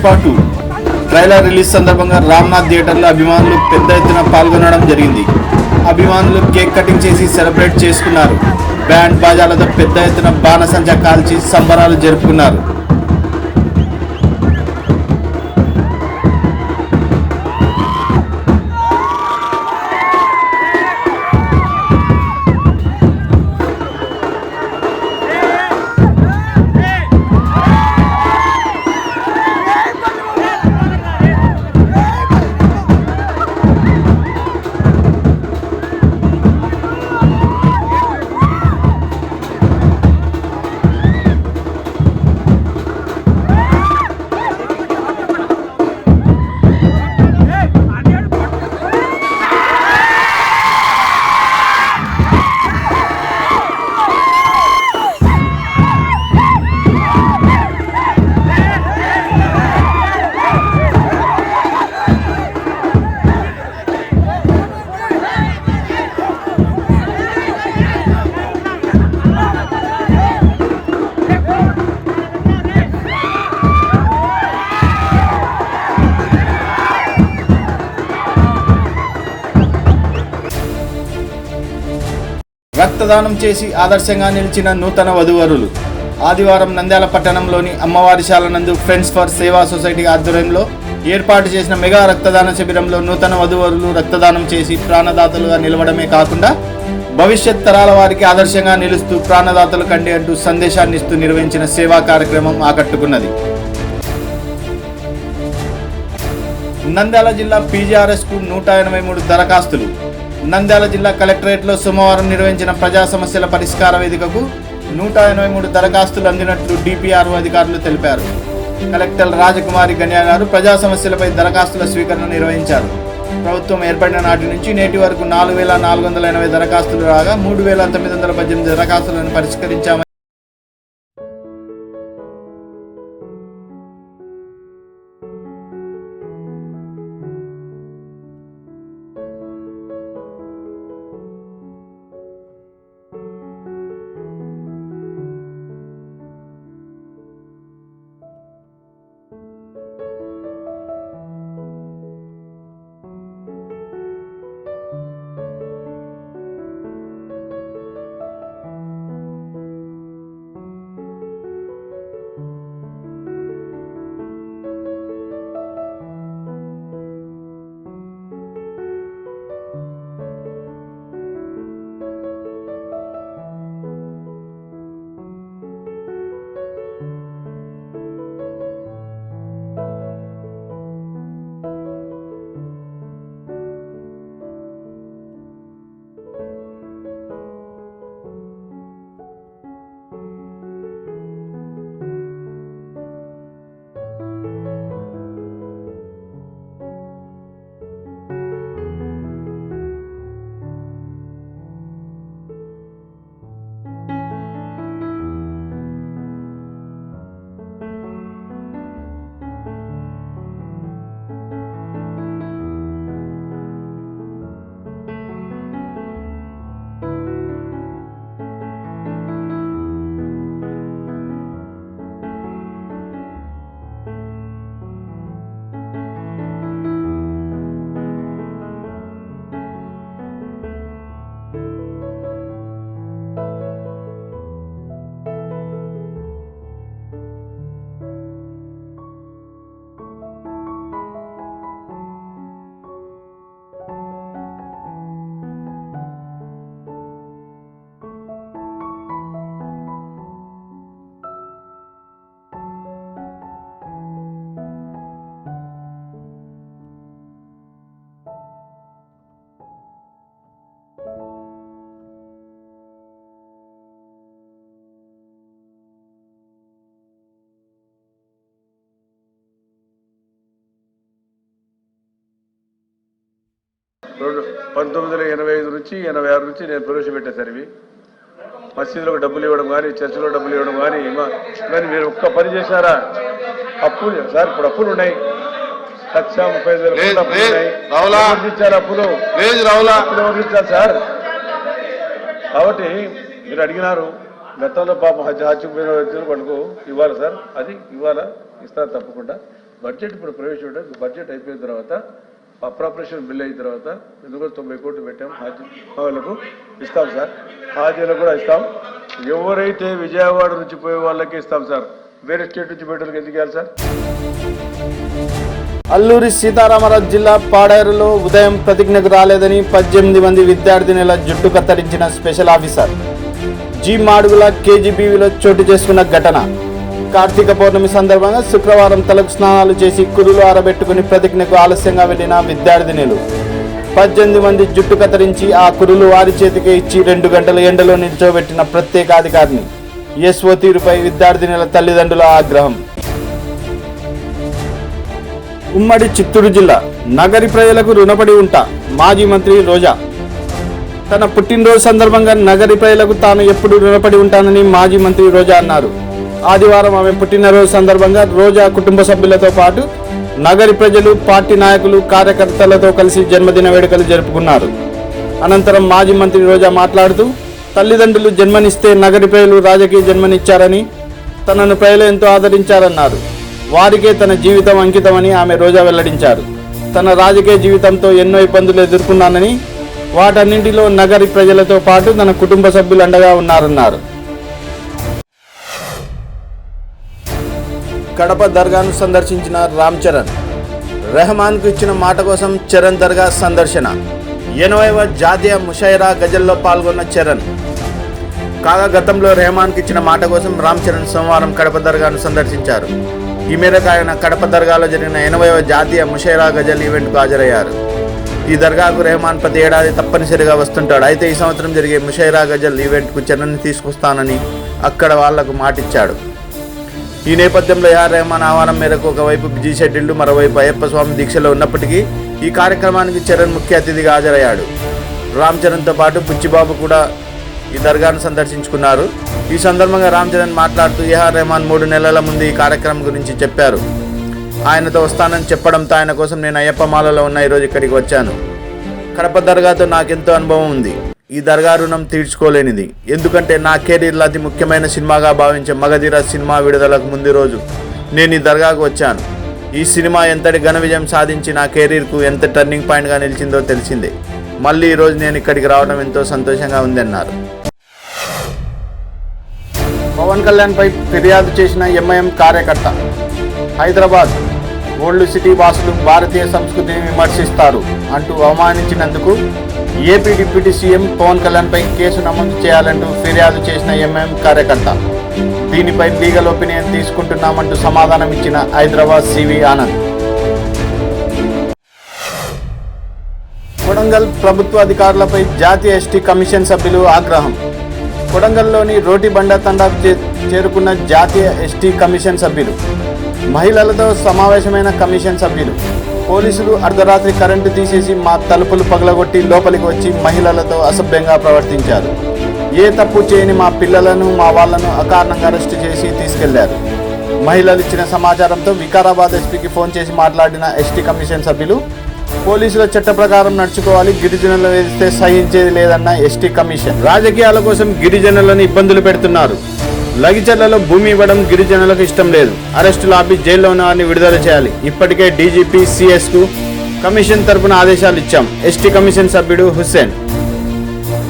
Pushpa 2 trailer release సందర్భంగా రామ్నాథ్ థియేటర్లో అభిమానులు పెద్ద ఎత్తున పాల్గొనడం జరిగింది. అభిమానులు కేక్ కటింగ్ చేసి సెలబ్రేట్ చేసుకున్నారు. బ్యాండ్ బాజాలతో పెద్ద ఎత్తున బాణసంచా కాల్చి సంబరాలు జరుపుకున్నారు. రక్తదానం చేసి ఆదర్శంగా నిలిచిన నూతన వధూవరులు. ఆదివారం నంద్యాల పట్టణంలోని అమ్మవారిశాల నందు ఫ్రెండ్స్ ఫర్ సేవా సొసైటీ ఆధ్వర్యంలో ఏర్పాటు చేసిన మెగా రక్తదాన శిబిరంలో నూతన వధూవరులు రక్తదానం చేసి ప్రాణదాతలుగా నిలవడమే కాకుండా భవిష్యత్ తరాల వారికి ఆదర్శంగా నిలుస్తూ ప్రాణదాతలు కండి అంటూ సందేశాన్ని ఇస్తూ నిర్వహించిన సేవా కార్యక్రమం ఆకట్టుకున్నది. నంద్యాల జిల్లా పీజీఆర్ఎస్కు 183 దరఖాస్తులు. నంద్యాల జిల్లా కలెక్టరేట్లో సోమవారం నిర్వహించిన ప్రజా సమస్యల పరిష్కార వేదికకు 183 దరఖాస్తులు అందినట్లు డిపిఆర్ఓ అధికారులు తెలిపారు. కలెక్టర్ రాజకుమారి గన్యా గారు ప్రజా సమస్యలపై దరఖాస్తుల స్వీకరణ నిర్వహించారు. ప్రభుత్వం ఏర్పడిన నాటి నుంచి నేటి వరకు 4480 దరఖాస్తులు రాగా 3918 దరఖాస్తులను పరిష్కరించామని రెండు 1985 నుంచి 86 నుంచి నేను ప్రవేశపెట్టాను సార్. ఇవి మసీదులకు డబ్బులు ఇవ్వడం కానీ, చర్చిలో డబ్బులు ఇవ్వడం కానీ, కానీ మీరు ఒక్క పని చేశారా? అప్పులు సార్, ఇప్పుడు అప్పులు ఉన్నాయి. 1,35,000 అప్పులు ఉన్నాయి. ఇచ్చారు అప్పులు ఇచ్చారు సార్. కాబట్టి మీరు అడిగినారు, గతంలో పాపం హత్యపోయిన వ్యక్తులు మనకు ఇవ్వాలి సార్, అది ఇవ్వాలా, ఇస్తారు తప్పకుండా. బడ్జెట్ ఇప్పుడు ప్రవేశపెట్టాం. బడ్జెట్ అయిపోయిన తర్వాత అప్రాపరేషన్ బిల్ అయిన తర్వాత ఎందుకు 90 కోట్లు పెట్టాం. వాళ్ళకు ఇస్తాం సార్, హాజీలకు కూడా ఇస్తాం. ఎవరైతే విజయవాడ నుంచి పోయే వాళ్ళకి ఇస్తాం సార్. వేరే స్టేట్ నుంచి పోయేటోళ్ళకి ఎందుకు ఇవ్వాలి సార్? అల్లూరి సీతారామరాజు జిల్లా పాడేరులో ఉదయం ప్రతిజ్ఞకు రాలేదని 18 మంది విద్యార్థినుల జుట్టు కత్తిరించిన స్పెషల్ ఆఫీసర్. జి మాడుగుల కేజీబీవీలో చోటు చేసుకున్న ఘటన. కార్తీక పౌర్ణమి సందర్భంగా శుక్రవారం తలకు స్నానాలు చేసి కురులు ఆరబెట్టుకుని ప్రతిజ్ఞకు ఆలస్యంగా వెళ్లిన విద్యార్థినులు 18 మంది జుట్టు కత్తిరించి ఆ కురులు వారి చేతికి ఇచ్చి 2 గంటల ఎండలో నిల్చోబెట్టిన ప్రత్యేకాధికారిని. ఎస్ఓ తీరుపై విద్యార్థినుల తల్లిదండ్రుల ఆగ్రహం. ఉమ్మడి చిత్తూరు జిల్లా నగరి ప్రజలకు రుణపడి ఉంటా మాజీ మంత్రి రోజా. తన పుట్టినరోజు సందర్భంగా నగరి ప్రజలకు తాను ఎప్పుడు రుణపడి ఉంటానని మాజీ మంత్రి రోజా అన్నారు. ఆదివారం ఆమె పుట్టినరోజు సందర్భంగా రోజా కుటుంబ సభ్యులతో పాటు నగరి ప్రజలు, పార్టీ నాయకులు, కార్యకర్తలతో కలిసి జన్మదిన వేడుకలు జరుపుకున్నారు. అనంతరం మాజీ మంత్రి రోజా మాట్లాడుతూ తల్లిదండ్రులు జన్మనిస్తే నగరి ప్రజలు రాజకీయ జన్మనిచ్చారని, తనను ప్రజలు ఎంతో ఆదరించారన్నారు. వారికే తన జీవితం అంకితమని ఆమె రోజా వెల్లడించారు. తన రాజకీయ జీవితంతో ఎన్నో ఇబ్బందులు ఎదుర్కొన్నానని, వాటన్నింటిలో నగరి ప్రజలతో పాటు తన కుటుంబ సభ్యులు అండగా ఉన్నారన్నారు. కడప దర్గాను సందర్శించిన రామ్ చరణ్. రెహమాన్కు ఇచ్చిన మాట కోసం చరణ్ దర్గా సందర్శన. 80వ జాతీయ ముషాయిరా గజల్లో పాల్గొన్న చరణ్. కాగా గతంలో రెహమాన్కి ఇచ్చిన మాట కోసం రామ్ చరణ్ సోమవారం కడప దర్గాను సందర్శించారు. ఈ మేరకు ఆయన కడప దర్గాలో జరిగిన 80వ జాతీయ ముషాయిరా గజల్ ఈవెంట్కు హాజరయ్యారు. ఈ దర్గాకు రెహమాన్ ప్రతి ఏడాది తప్పనిసరిగా వస్తుంటాడు. అయితే ఈ సంవత్సరం జరిగే ముషాయిరా గజల్ ఈవెంట్కు చరణ్ని తీసుకొస్తానని అక్కడ వాళ్లకు మాటిచ్చాడు. ఈ నేపథ్యంలో ఏఆర్ రెహమాన్ ఆహ్వానం మేరకు ఒకవైపు బిజీ షెడ్యూల్డ్, మరోవైపు అయ్యప్ప స్వామి దీక్షలో ఉన్నప్పటికీ ఈ కార్యక్రమానికి చరణ్ ముఖ్య అతిథిగా హాజరయ్యాడు. రామ్ చరణ్తో పాటు బుచ్చిబాబు కూడా ఈ దర్గాను సందర్శించుకున్నారు. ఈ సందర్భంగా రామ్ చరణ్ మాట్లాడుతూ ఏఆర్ రెహమాన్ 3 నెలల ముందు ఈ కార్యక్రమం గురించి చెప్పారు. ఆయనతో వస్తానని చెప్పడంతో ఆయన కోసం నేను అయ్యప్ప మాలలో ఉన్న ఈరోజు ఇక్కడికి వచ్చాను. కడప దర్గాతో నాకెంతో అనుభవం ఉంది. ఈ దర్గా రుణం తీర్చుకోలేనిది. ఎందుకంటే నా కెరీర్లో అతి ముఖ్యమైన సినిమాగా భావించే మగధీర సినిమా విడుదలకు ముందు రోజు నేను ఈ దర్గాకు వచ్చాను. ఈ సినిమా ఎంతటి ఘన విజయం సాధించి నా కెరీర్కు ఎంత టర్నింగ్ పాయింట్గా నిలిచిందో తెలిసిందే. మళ్ళీ ఈరోజు నేను ఇక్కడికి రావడం ఎంతో సంతోషంగా ఉందన్నారు. పవన్ కళ్యాణ్పై ఫిర్యాదు చేసిన ఎంఐఎం కార్యకర్త. హైదరాబాద్ ఓల్డ్ సిటీ వాసులు భారతీయ సంస్కృతిని విమర్శిస్తారు అంటూ అవమానించినందుకు ఏపీ డిప్యూటీ సీఎం పవన్ కళ్యాణ్పై కేసు నమోదు చేయాలంటూ ఫిర్యాదు చేసిన ఎంఐఎం కార్యకర్త. దీనిపై లీగల్ ఒపీనియన్ తీసుకుంటున్నామంటూ సమాధానం ఇచ్చిన హైదరాబాద్ సివి ఆనంద్. కొడంగల్ ప్రభుత్వ అధికారులపై జాతీయ ఎస్టీ కమిషన్ సభ్యులు ఆగ్రహం. కొడంగల్లోని రోటిబండ తండాకు చేరుకున్న జాతీయ ఎస్టీ కమిషన్ సభ్యులు. మహిళలతో సమావేశమైన కమిషన్ సభ్యులు. పోలీసులు అర్ధరాత్రి కరెంటు తీసేసి మా తలుపులు పగలగొట్టి లోపలికి వచ్చి మహిళలతో అసభ్యంగా ప్రవర్తించారు. ఏ తప్పు చేయని మా పిల్లలను, మా వాళ్లను అకారణంగా అరెస్టు చేసి తీసుకెళ్లారు. మహిళలు ఇచ్చిన సమాచారంతో వికారాబాద్ ఎస్పీకి ఫోన్ చేసి మాట్లాడిన ఎస్టీ కమిషన్ సభ్యులు పోలీసుల చట్ట ప్రకారం నడుచుకోవాలి, గిరిజనులు వేధిస్తే సహించేది లేదన్న ఎస్టీ కమిషన్. రాజకీయాల కోసం గిరిజనులను ఇబ్బందులు పెడుతున్నారు. లగిచర్లలో భూమి ఇవ్వడం గిరిజనులకు ఇష్టం లేదు. అరెస్టులు ఆపి జైల్లో ఉన్న వారిని విడుదల చేయాలి. ఇప్పటికే డీజీపీ సిఎస్కు కమిషన్ తరపున ఆదేశాలు ఇచ్చాం. ఎస్టీ కమిషన్ సభ్యుడు హుస్సేన్.